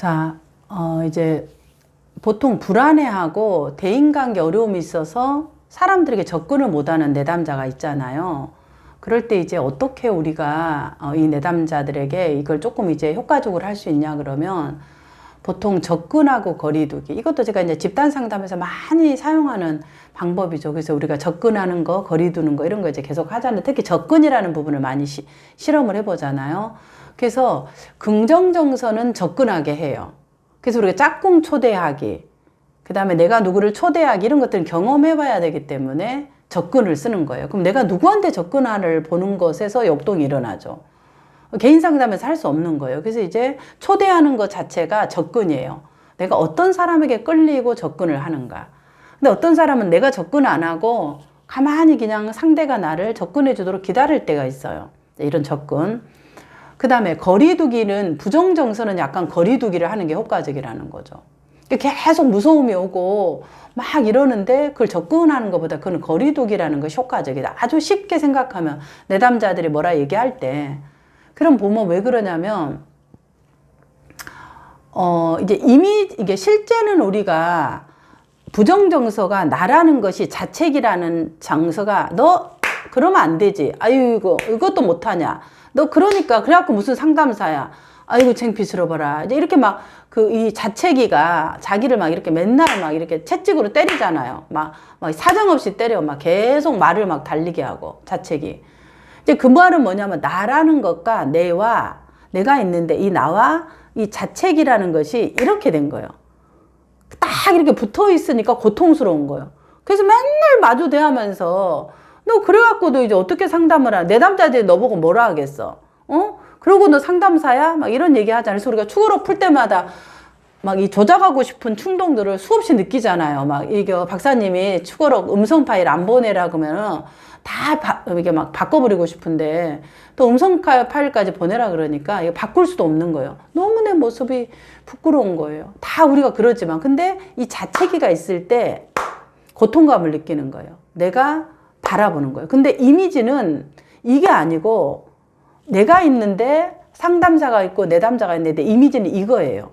자, 이제 보통 불안해하고 대인관계 어려움이 있어서 사람들에게 접근을 못하는 내담자가 있잖아요. 그럴 때 이제 어떻게 우리가 이 내담자들에게 이걸 조금 이제 효과적으로 할 수 있냐 그러면 보통 접근하고 거리두기. 이것도 제가 이제 집단 상담에서 많이 사용하는 방법이죠. 그래서 우리가 접근하는 거, 거리두는 거 이런 거 이제 계속 하잖아요. 특히 접근이라는 부분을 많이 실험을 해보잖아요. 그래서 긍정정서는 접근하게 해요. 그래서 우리가 짝꿍 초대하기, 그 다음에 내가 누구를 초대하기 이런 것들은 경험해봐야 되기 때문에 접근을 쓰는 거예요. 그럼 내가 누구한테 접근을 보는 것에서 역동이 일어나죠. 개인 상담에서 할 수 없는 거예요. 그래서 이제 초대하는 것 자체가 접근이에요. 내가 어떤 사람에게 끌리고 접근을 하는가. 근데 어떤 사람은 내가 접근 안 하고 가만히 그냥 상대가 나를 접근해 주도록 기다릴 때가 있어요. 이런 접근. 그 다음에 거리두기는 부정정서는 약간 거리두기를 하는 게 효과적이라는 거죠. 계속 무서움이 오고 막 이러는데 그걸 접근하는 것보다 그건 거리두기라는 것이 효과적이다. 아주 쉽게 생각하면 내담자들이 뭐라 얘기할 때 그럼 보면 왜 그러냐면 이제 이미 이게 실제는 우리가 부정정서가 나라는 것이 자책이라는 정서가 너 그러면 안 되지. 아유 이것도 못하냐. 너 그러니까 그래갖고 무슨 상담사야. 아이고 창피스러워 봐라. 이제 이렇게 막 이 자책이가 자기를 막 이렇게 맨날 막 이렇게 채찍으로 때리잖아요. 막 사정없이 때려. 막 계속 말을 막 달리게 하고 자책이. 이제 그 말은 뭐냐면 나라는 것과 내가 있는데 이 나와 이 자책이라는 것이 이렇게 된 거예요. 딱 이렇게 붙어 있으니까 고통스러운 거예요. 그래서 맨날 마주 대하면서 너 그래갖고도 이제 어떻게 상담을 하냐. 내담자들이 너보고 뭐라 하겠어. 그러고 너 상담사야? 막 이런 얘기 하잖아요. 그래서 우리가 축으로 풀 때마다 막 이 조작하고 싶은 충동들을 수없이 느끼잖아요. 막 이게 박사님이 축으로 음성 파일 안 보내라 그러면은 다 이게 막 바꿔버리고 싶은데 또 음성 파일까지 보내라 그러니까 이거 바꿀 수도 없는 거예요. 너무 내 모습이 부끄러운 거예요. 다 우리가 그러지만 근데 이 자체기가 있을 때 고통감을 느끼는 거예요. 내가 바라보는 거예요. 근데 이미지는 이게 아니고 내가 있는데 상담자가 있고 내담자가 있는데 이미지는 이거예요.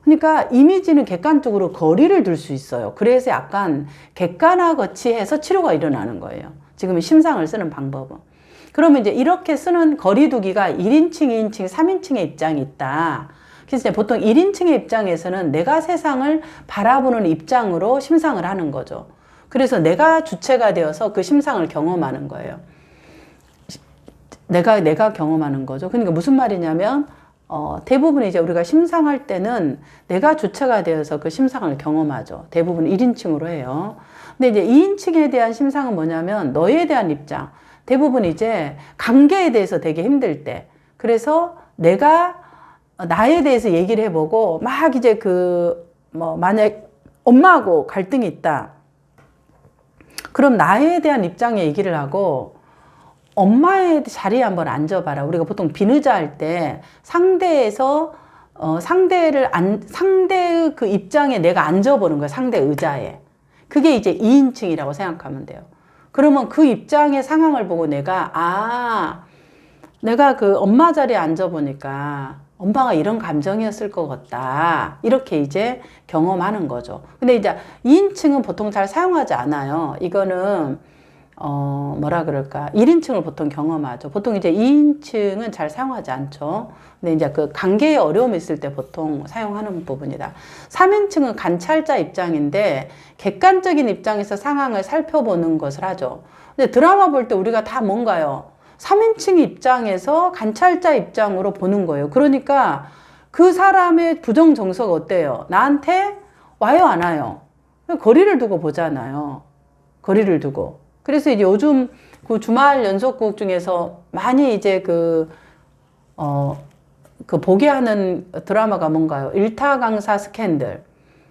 그러니까 이미지는 객관적으로 거리를 둘 수 있어요. 그래서 약간 객관화 거치해서 치료가 일어나는 거예요. 지금 심상을 쓰는 방법은. 그러면 이제 이렇게 쓰는 거리두기가 1인칭, 2인칭, 3인칭의 입장이 있다. 그래서 이제 보통 1인칭의 입장에서는 내가 세상을 바라보는 입장으로 심상을 하는 거죠. 그래서 내가 주체가 되어서 그 심상을 경험하는 거예요. 내가 경험하는 거죠. 그러니까 무슨 말이냐면 대부분 이제 우리가 심상할 때는 내가 주체가 되어서 그 심상을 경험하죠. 대부분 1인칭으로 해요. 근데 이제 2인칭에 대한 심상은 뭐냐면 너에 대한 입장. 대부분 이제 관계에 대해서 되게 힘들 때. 그래서 내가 나에 대해서 얘기를 해보고 막 이제 만약 엄마하고 갈등이 있다. 그럼 나에 대한 입장에 얘기를 하고 엄마의 자리에 한번 앉아봐라. 우리가 보통 비느자 할 때 상대의 그 입장에 내가 앉아보는 거야. 상대 의자에. 그게 이제 2인칭이라고 생각하면 돼요. 그러면 그 입장의 상황을 보고 내가 그 엄마 자리에 앉아보니까 엄마가 이런 감정이었을 것 같다. 이렇게 이제 경험하는 거죠. 근데 이제 2인칭은 보통 잘 사용하지 않아요. 이거는 뭐라 그럴까. 1인칭을 보통 경험하죠. 보통 이제 2인칭은 잘 사용하지 않죠. 근데 이제 그 관계에 어려움이 있을 때 보통 사용하는 부분이다. 3인칭은 관찰자 입장인데 객관적인 입장에서 상황을 살펴보는 것을 하죠. 근데 드라마 볼 때 우리가 다 뭔가요? 3인칭 입장에서 관찰자 입장으로 보는 거예요. 그러니까 그 사람의 부정 정서가 어때요? 나한테 와요, 안 와요? 거리를 두고 보잖아요. 거리를 두고. 그래서 이제 요즘 그 주말 연속극 중에서 많이 이제 보게 하는 드라마가 뭔가요? 일타 강사 스캔들.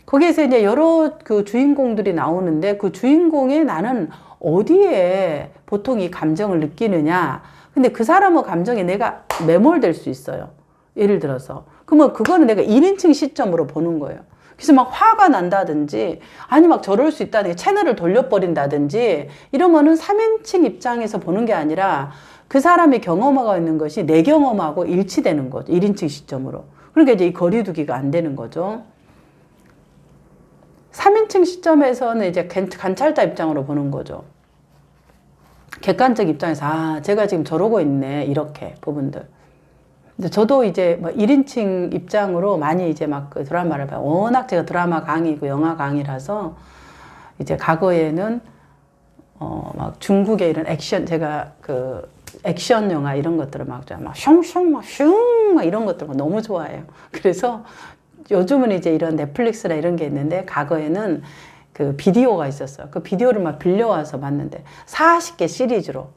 거기에서 이제 여러 그 주인공들이 나오는데 그 주인공의 나는 어디에 보통 이 감정을 느끼느냐. 근데 그 사람의 감정에 내가 매몰될 수 있어요. 예를 들어서. 그러면 그거는 내가 1인칭 시점으로 보는 거예요. 그래서 막 화가 난다든지 아니 막 저럴 수 있다든지 채널을 돌려버린다든지 이러면은 3인칭 입장에서 보는 게 아니라 그 사람이 경험하고 있는 것이 내 경험하고 일치되는 거죠. 1인칭 시점으로. 그러니까 이제 이 거리두기가 안 되는 거죠. 3인칭 시점에서는 이제 관찰자 입장으로 보는 거죠. 객관적 입장에서, 아, 제가 지금 저러고 있네. 이렇게 부분들. 근데 저도 이제 뭐 1인칭 입장으로 많이 이제 막 그 드라마를 봐요. 워낙 제가 드라마 강의고 영화 강의라서 이제 과거에는 막 중국의 이런 액션, 제가 그 액션 영화 이런 것들을 막 슝슝 막 이런 것들 너무 좋아해요. 그래서 요즘은 이제 이런 넷플릭스나 이런 게 있는데 과거에는 그 비디오가 있었어요. 그 비디오를 막 빌려와서 봤는데 40개 시리즈로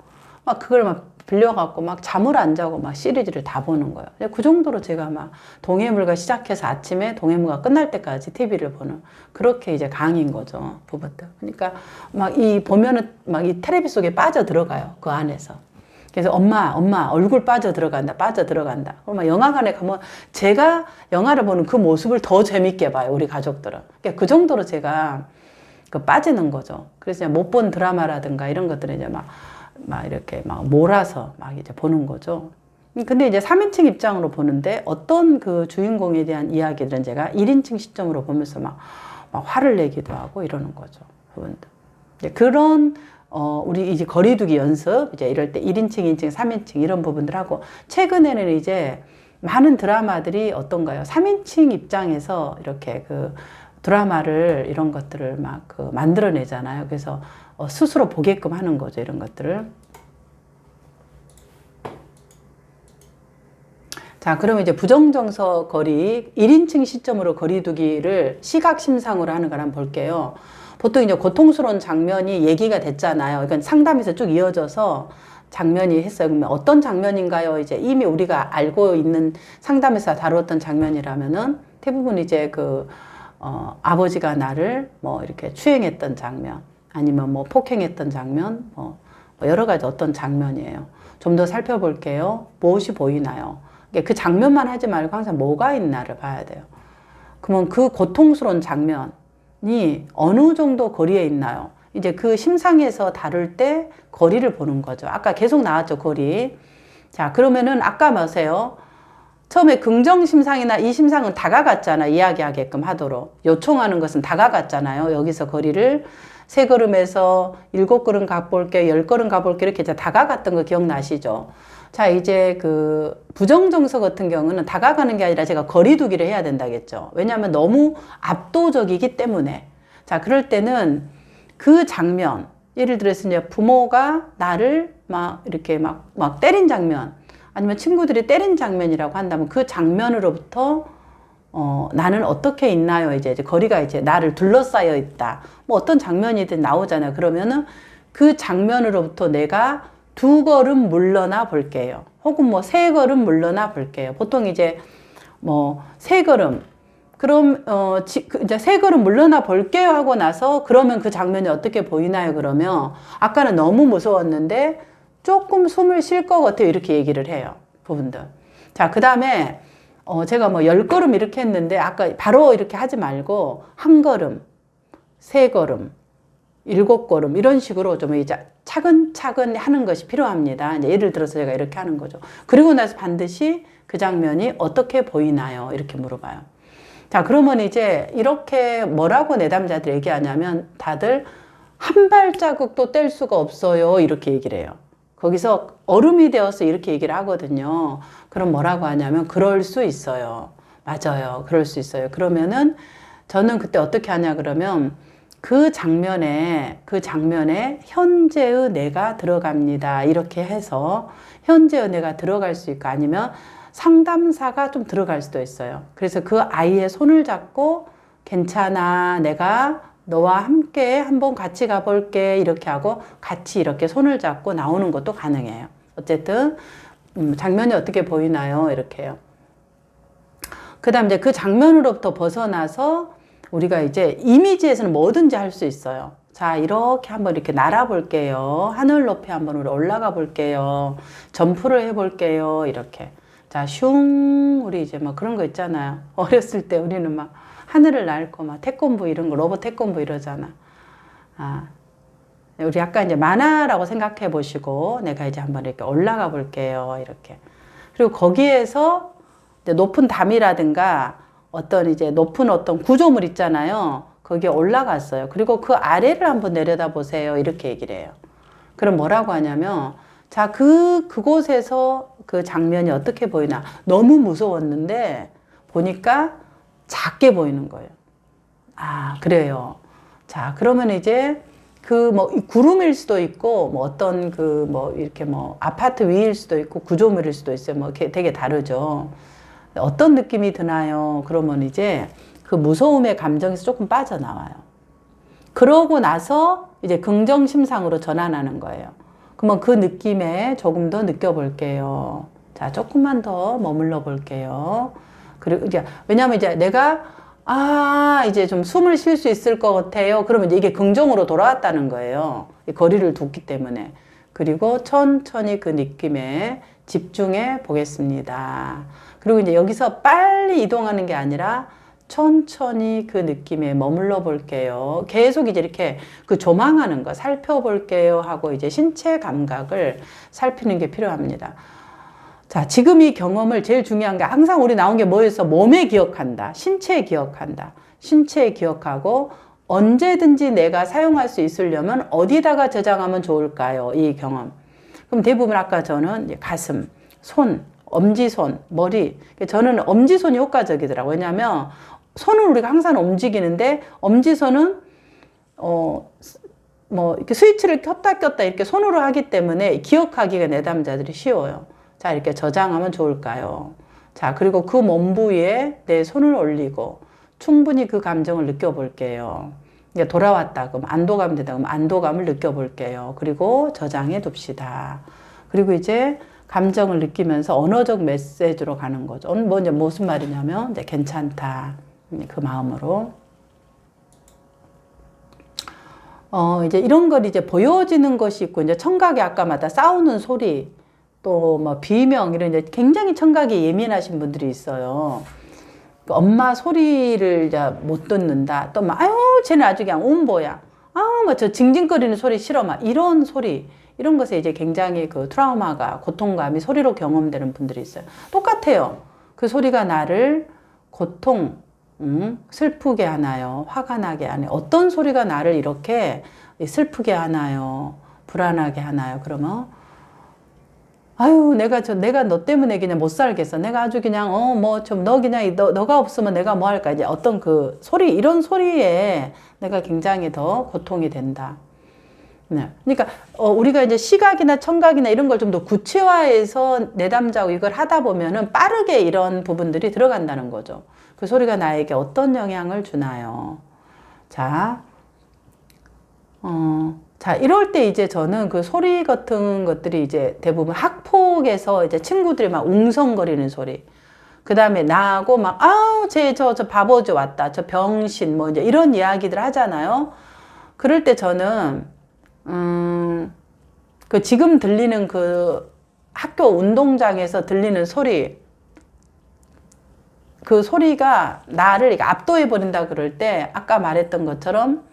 막 그걸 막 빌려갖고 막 잠을 안 자고 막 시리즈를 다 보는 거예요. 그 정도로 제가 막 동해물과 시작해서 아침에 동해물과 끝날 때까지 TV를 보는 그렇게 이제 강인 거죠, 부부들. 그러니까 막 이 보면은 막 이 텔레비 속에 빠져 들어가요, 그 안에서. 그래서 엄마 얼굴 빠져 들어간다. 그러면 영화관에 가면 제가 영화를 보는 그 모습을 더 재밌게 봐요, 우리 가족들은. 그러니까 그 정도로 제가 그 빠지는 거죠. 그래서 못 본 드라마라든가 이런 것들은 이제 막 이렇게 막 몰아서 막 이제 보는 거죠. 근데 이제 3인칭 입장으로 보는데 어떤 그 주인공에 대한 이야기들은 제가 1인칭 시점으로 보면서 막 화를 내기도 하고 이러는 거죠. 부분들. 이제 그런 우리 이제 거리두기 연습, 이제 이럴 때 1인칭, 2인칭, 3인칭 이런 부분들 하고, 최근에는 이제 많은 드라마들이 어떤가요? 3인칭 입장에서 이렇게 그 드라마를 이런 것들을 막 그 만들어내잖아요. 그래서 스스로 보게끔 하는 거죠. 이런 것들을. 자, 그러면 이제 부정정서 거리, 1인칭 시점으로 거리두기를 시각심상으로 하는 걸 한번 볼게요. 보통 이제 고통스러운 장면이 얘기가 됐잖아요. 이건 상담에서 쭉 이어져서 장면이 했어요. 그러면 어떤 장면인가요? 이제 이미 우리가 알고 있는 상담에서 다루었던 장면이라면은 대부분 이제 아버지가 나를 뭐 이렇게 추행했던 장면, 아니면 뭐 폭행했던 장면, 뭐 여러 가지 어떤 장면이에요. 좀 더 살펴볼게요. 무엇이 보이나요? 그 장면만 하지 말고 항상 뭐가 있나를 봐야 돼요. 그러면 그 고통스러운 장면, 이 어느 정도 거리에 있나요? 이제 그 심상에서 다룰 때 거리를 보는 거죠. 아까 계속 나왔죠, 거리. 자, 그러면은 아까 뭐세요? 처음에 긍정심상이나 이 심상은 다가갔잖아. 이야기하게끔 하도록. 요청하는 것은 다가갔잖아요. 여기서 거리를 3걸음에서 7걸음 가볼게, 10걸음 가볼게 이렇게 이제 다가갔던 거 기억나시죠? 자, 이제 그 부정정서 같은 경우는 다가가는 게 아니라 제가 거리두기를 해야 된다겠죠. 왜냐하면 너무 압도적이기 때문에. 자, 그럴 때는 그 장면, 예를 들어서 이제 부모가 나를 막 이렇게 막 때린 장면, 아니면 친구들이 때린 장면이라고 한다면 그 장면으로부터 나는 어떻게 있나요? 이제 거리가 이제 나를 둘러싸여 있다. 뭐 어떤 장면이든 나오잖아요. 그러면은 그 장면으로부터 내가 2걸음 물러나 볼게요. 혹은 뭐 3걸음 물러나 볼게요. 보통 이제 뭐 3걸음. 그럼 이제 3걸음 물러나 볼게요 하고 나서 그러면 그 장면이 어떻게 보이나요? 그러면 아까는 너무 무서웠는데 조금 숨을 쉴 것 같아요. 이렇게 얘기를 해요. 부분들. 자, 그 다음에 제가 뭐 10걸음 이렇게 했는데 아까 바로 이렇게 하지 말고 1걸음, 3걸음, 7걸음 이런 식으로 좀 이제 차근차근 하는 것이 필요합니다. 이제 예를 들어서 제가 이렇게 하는 거죠. 그리고 나서 반드시 그 장면이 어떻게 보이나요? 이렇게 물어봐요. 자, 그러면 이제 이렇게 뭐라고 내담자들 얘기하냐면 다들 한 발자국도 뗄 수가 없어요. 이렇게 얘기를 해요. 거기서 얼음이 되어서 이렇게 얘기를 하거든요. 그럼 뭐라고 하냐면 그럴 수 있어요. 맞아요. 그럴 수 있어요. 그러면은 저는 그때 어떻게 하냐 그러면 그 장면에 현재의 내가 들어갑니다. 이렇게 해서 현재의 내가 들어갈 수 있고 아니면 상담사가 좀 들어갈 수도 있어요. 그래서 그 아이의 손을 잡고 괜찮아. 내가 너와 함께 한번 같이 가볼게. 이렇게 하고 같이 이렇게 손을 잡고 나오는 것도 가능해요. 어쨌든 장면이 어떻게 보이나요? 이렇게 해요. 그 다음 이제 그 장면으로부터 벗어나서 우리가 이제 이미지에서는 뭐든지 할 수 있어요. 자, 이렇게 한번 이렇게 날아볼게요. 하늘 높이 한번 우리 올라가 볼게요. 점프를 해볼게요. 이렇게. 자, 슝, 우리 이제 막 그런 거 있잖아요. 어렸을 때 우리는 막 하늘을 날고 막 태권부 이런 거, 로봇 태권부 이러잖아. 아, 우리 약간 이제 만화라고 생각해 보시고 내가 이제 한번 이렇게 올라가 볼게요. 이렇게. 그리고 거기에서 이제 높은 담이라든가 어떤 이제 높은 어떤 구조물 있잖아요. 거기에 올라갔어요. 그리고 그 아래를 한번 내려다 보세요. 이렇게 얘기를 해요. 그럼 뭐라고 하냐면, 자, 그곳에서 그 장면이 어떻게 보이나. 너무 무서웠는데, 보니까 작게 보이는 거예요. 아, 그래요. 자, 그러면 이제 그 뭐 구름일 수도 있고, 뭐 어떤 그 뭐 이렇게 뭐 아파트 위일 수도 있고, 구조물일 수도 있어요. 뭐 되게 다르죠. 어떤 느낌이 드나요? 그러면 이제 그 무서움의 감정에서 조금 빠져나와요. 그러고 나서 이제 긍정심상으로 전환하는 거예요. 그러면 그 느낌에 조금 더 느껴볼게요. 자, 조금만 더 머물러 볼게요. 그리고 이제, 왜냐면 이제 내가, 이제 좀 숨을 쉴 수 있을 것 같아요. 그러면 이제 이게 긍정으로 돌아왔다는 거예요. 거리를 뒀기 때문에. 그리고 천천히 그 느낌에 집중해 보겠습니다. 그리고 이제 여기서 빨리 이동하는 게 아니라 천천히 그 느낌에 머물러 볼게요. 계속 이제 이렇게 그 조망하는 거 살펴볼게요 하고 이제 신체 감각을 살피는 게 필요합니다. 자, 지금 이 경험을 제일 중요한 게 항상 우리 나온 게 뭐였어? 몸에 기억한다. 신체에 기억한다. 신체에 기억하고 언제든지 내가 사용할 수 있으려면 어디다가 저장하면 좋을까요? 이 경험. 그럼 대부분 아까 저는 가슴, 손, 엄지손, 머리. 저는 엄지손이 효과적이더라고요. 왜냐하면 손은 우리가 항상 움직이는데 엄지손은 뭐 이렇게 스위치를 켰다 꼈다 이렇게 손으로 하기 때문에 기억하기가 내담자들이 쉬워요. 자, 이렇게 저장하면 좋을까요? 자, 그리고 그 몸 부위에 내 손을 올리고 충분히 그 감정을 느껴볼게요. 이게 돌아왔다 그럼 안도감이 된다 그럼 안도감을 느껴볼게요. 그리고 저장해 둡시다. 그리고 이제 감정을 느끼면서 언어적 메시지로 가는 거죠. 뭐 이제 무슨 말이냐면 이제 괜찮다. 그 마음으로. 이제 이런 걸 이제 보여지는 것이 있고, 이제 청각이 아까마다 싸우는 소리, 또 뭐 비명, 이런 이제 굉장히 청각이 예민하신 분들이 있어요. 엄마 소리를 이제 못 듣는다. 또 막, 아유, 쟤는 아주 그냥 온보야. 뭐 저 징징거리는 소리 싫어. 막 이런 소리. 이런 것에 이제 굉장히 그 트라우마가, 고통감이 소리로 경험되는 분들이 있어요. 똑같아요. 그 소리가 나를 슬프게 하나요? 화가 나게 하나요? 어떤 소리가 나를 이렇게 슬프게 하나요? 불안하게 하나요? 그러면, 아유, 내가 너 때문에 그냥 못 살겠어. 내가 아주 그냥, 너가 없으면 내가 뭐 할까? 이제 어떤 그 소리, 이런 소리에 내가 굉장히 더 고통이 된다. 네. 그러니까, 우리가 이제 시각이나 청각이나 이런 걸 좀 더 구체화해서 내담자고 이걸 하다 보면은 빠르게 이런 부분들이 들어간다는 거죠. 그 소리가 나에게 어떤 영향을 주나요? 자, 이럴 때 이제 저는 그 소리 같은 것들이 이제 대부분 학폭에서 이제 친구들이 막 웅성거리는 소리. 그 다음에 나하고 막, 저 바보죠 왔다. 저 병신, 뭐 이제 이런 이야기들 하잖아요. 그럴 때 저는, 그 지금 들리는 그 학교 운동장에서 들리는 소리, 그 소리가 나를 압도해버린다 그럴 때, 아까 말했던 것처럼,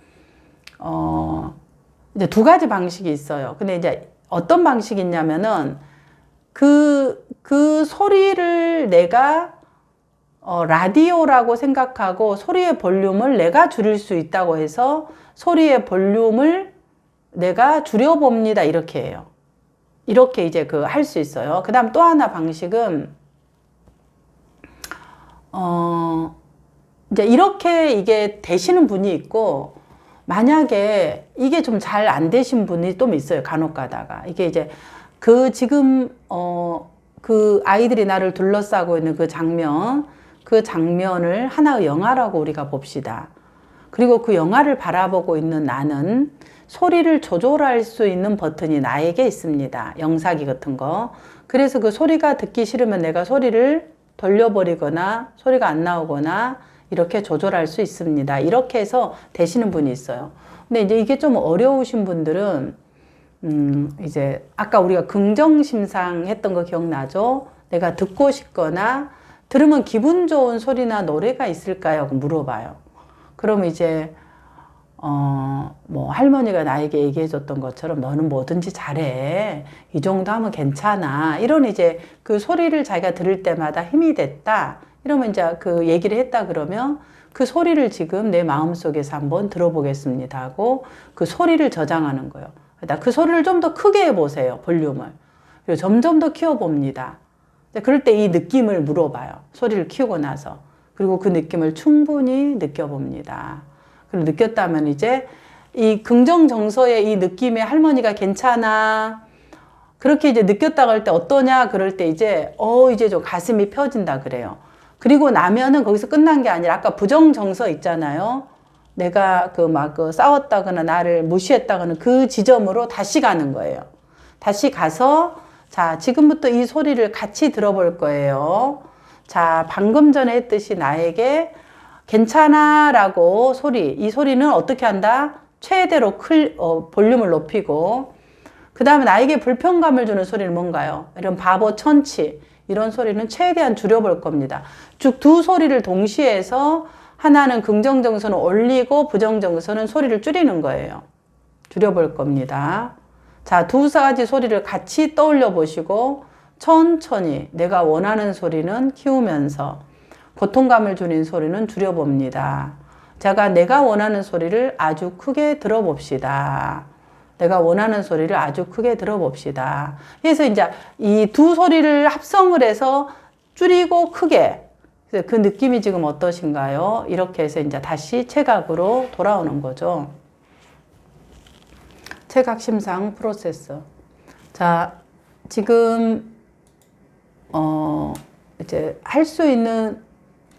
이제 두 가지 방식이 있어요. 근데 이제 어떤 방식이 있냐면은, 그 소리를 내가, 라디오라고 생각하고 소리의 볼륨을 내가 줄일 수 있다고 해서 소리의 볼륨을 내가 줄여봅니다. 이렇게 해요. 이렇게 이제 할 수 있어요. 그 다음 또 하나 방식은, 이제 이렇게 이게 되시는 분이 있고, 만약에 이게 좀 잘 안 되신 분이 좀 있어요. 간혹 가다가. 이게 이제 지금, 그 아이들이 나를 둘러싸고 있는 그 장면을 하나의 영화라고 우리가 봅시다. 그리고 그 영화를 바라보고 있는 나는 소리를 조절할 수 있는 버튼이 나에게 있습니다. 영사기 같은 거. 그래서 그 소리가 듣기 싫으면 내가 소리를 돌려버리거나 소리가 안 나오거나 이렇게 조절할 수 있습니다. 이렇게 해서 되시는 분이 있어요. 근데 이제 이게 좀 어려우신 분들은 이제 아까 우리가 긍정심상 했던 거 기억나죠? 내가 듣고 싶거나 들으면 기분 좋은 소리나 노래가 있을까요? 하고 물어봐요. 그러면 이제 뭐 할머니가 나에게 얘기해 줬던 것처럼 너는 뭐든지 잘해. 이 정도 하면 괜찮아. 이런 이제 그 소리를 자기가 들을 때마다 힘이 됐다. 이러면 이제 그 얘기를 했다 그러면 그 소리를 지금 내 마음속에서 한번 들어보겠습니다 하고 그 소리를 저장하는 거예요. 그 소리를 좀 더 크게 해보세요. 볼륨을. 그리고 점점 더 키워봅니다. 그럴 때 이 느낌을 물어봐요. 소리를 키우고 나서. 그리고 그 느낌을 충분히 느껴봅니다. 그리고 느꼈다면 이제 이 긍정 정서의 이 느낌에 할머니가 괜찮아. 그렇게 이제 느꼈다고 할 때 어떠냐? 그럴 때 이제 이제 좀 가슴이 펴진다 그래요. 그리고 나면은 거기서 끝난 게 아니라 아까 부정 정서 있잖아요. 내가 그 싸웠다거나 나를 무시했다거나 그 지점으로 다시 가는 거예요. 다시 가서 자, 지금부터 이 소리를 같이 들어볼 거예요. 자, 방금 전에 했듯이 나에게 괜찮아 라고 이 소리는 어떻게 한다? 최대로 볼륨을 높이고 그 다음에 나에게 불편감을 주는 소리는 뭔가요? 이런 바보 천치 이런 소리는 최대한 줄여볼 겁니다. 즉 두 소리를 동시에 해서 하나는 긍정정서는 올리고 부정정서는 소리를 줄이는 거예요. 줄여볼 겁니다. 자, 두 가지 소리를 같이 떠올려 보시고 천천히 내가 원하는 소리는 키우면서 고통감을 주는 소리는 줄여봅니다. 내가 원하는 소리를 아주 크게 들어봅시다. 내가 원하는 소리를 아주 크게 들어봅시다. 그래서 이제 이 두 소리를 합성을 해서 줄이고 크게. 그 느낌이 지금 어떠신가요? 이렇게 해서 이제 다시 체각으로 돌아오는 거죠. 체각 심상 프로세스. 자, 지금 이제 할 수 있는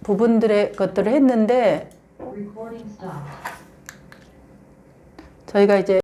부분들의 것들을 했는데 저희가 이제